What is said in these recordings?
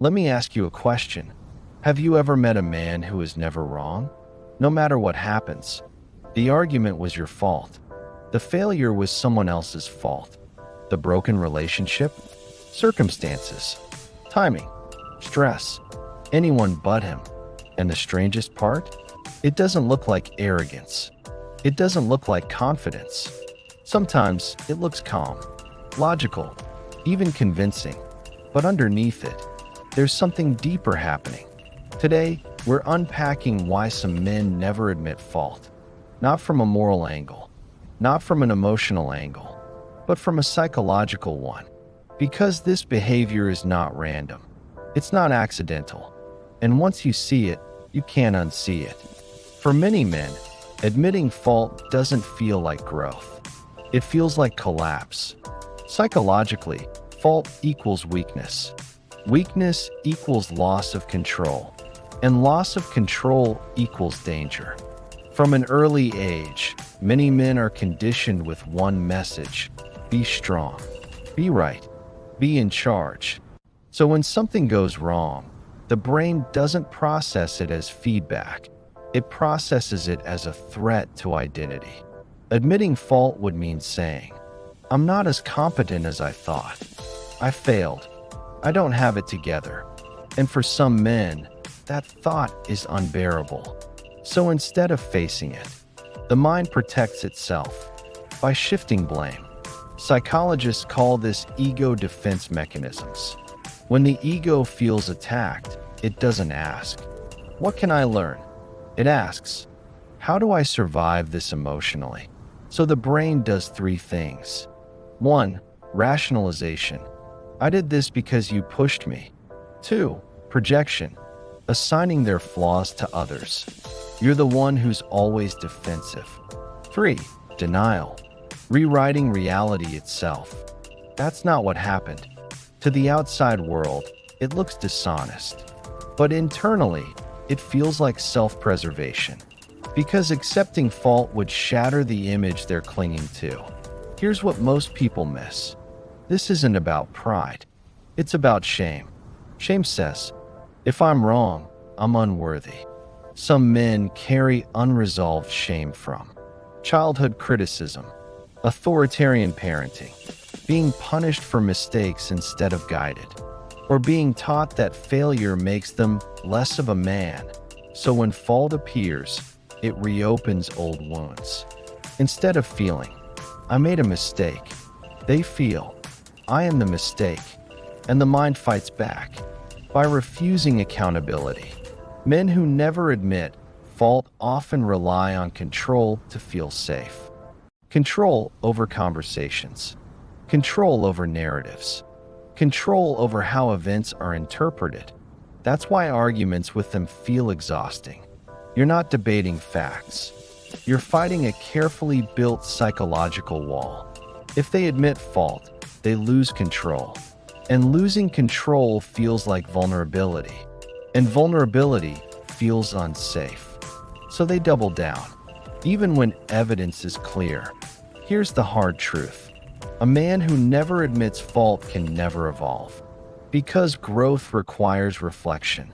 Let me ask you a question. Have you ever met a man who is never wrong? No matter what happens, the argument was your fault. The failure was someone else's fault. The broken relationship? Circumstances. Timing. Stress. Anyone but him. And the strangest part? It doesn't look like arrogance. It doesn't look like confidence. Sometimes it looks calm, logical, even convincing. But underneath it, there's something deeper happening. Today, we're unpacking why some men never admit fault. Not from a moral angle, not from an emotional angle, but from a psychological one. Because this behavior is not random. It's not accidental. And once you see it, you can't unsee it. For many men, admitting fault doesn't feel like growth. It feels like collapse. Psychologically, fault equals weakness. Weakness equals loss of control. And loss of control equals danger. From an early age, many men are conditioned with one message: be strong, be right, be in charge. So when something goes wrong, the brain doesn't process it as feedback. It processes it as a threat to identity. Admitting fault would mean saying, I'm not as competent as I thought. I failed. I don't have it together. And for some men, that thought is unbearable. So instead of facing it, the mind protects itself by shifting blame. Psychologists call this ego defense mechanisms. When the ego feels attacked, it doesn't ask, what can I learn? It asks, how do I survive this emotionally? So the brain does three things. 1. Rationalization. I did this because you pushed me. 2. Projection. Assigning their flaws to others. You're the one who's always defensive. 3. Denial. Rewriting reality itself. That's not what happened. To the outside world, it looks dishonest. But internally, it feels like self-preservation. Because accepting fault would shatter the image they're clinging to. Here's what most people miss. This isn't about pride. It's about shame. Shame says, if I'm wrong, I'm unworthy. Some men carry unresolved shame from childhood criticism, authoritarian parenting, being punished for mistakes instead of guided, or being taught that failure makes them less of a man. So when fault appears, it reopens old wounds. Instead of feeling, I made a mistake, they feel, I am the mistake, and the mind fights back. By refusing accountability, men who never admit fault often rely on control to feel safe. Control over conversations, control over narratives, control over how events are interpreted. That's why arguments with them feel exhausting. You're not debating facts. You're fighting a carefully built psychological wall. If they admit fault, they lose control. And losing control feels like vulnerability. And vulnerability feels unsafe. So they double down, even when evidence is clear. Here's the hard truth. A man who never admits fault can never evolve. Because growth requires reflection.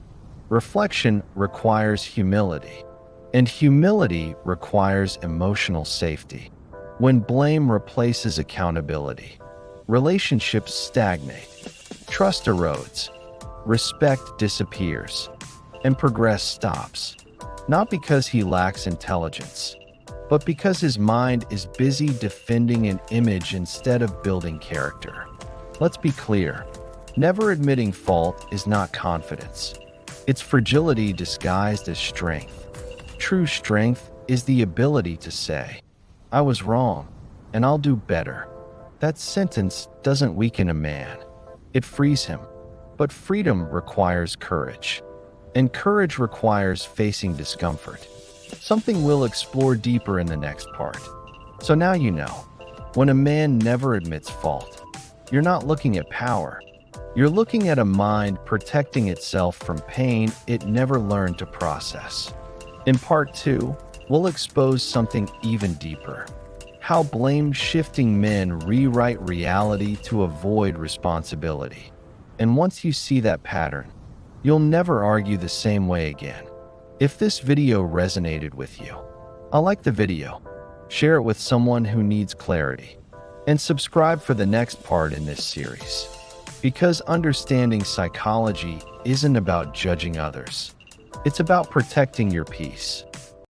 Reflection requires humility. And humility requires emotional safety. When blame replaces accountability, relationships stagnate. Trust erodes, respect disappears, and progress stops. Not because he lacks intelligence, but because his mind is busy defending an image instead of building character. Let's be clear, never admitting fault is not confidence. It's fragility disguised as strength. True strength is the ability to say, I was wrong, and I'll do better. That sentence doesn't weaken a man. It frees him. But freedom requires courage. And courage requires facing discomfort. Something we'll explore deeper in the next part. So now you know, when a man never admits fault, you're not looking at power. You're looking at a mind protecting itself from pain it never learned to process. In part 2, we'll expose something even deeper. How blame-shifting men rewrite reality to avoid responsibility. And once you see that pattern, You'll never argue the same way again. If this video resonated with you, like the video, share it with someone who needs clarity, and subscribe for the next part in this series. Because understanding psychology isn't about judging others. It's about protecting your peace.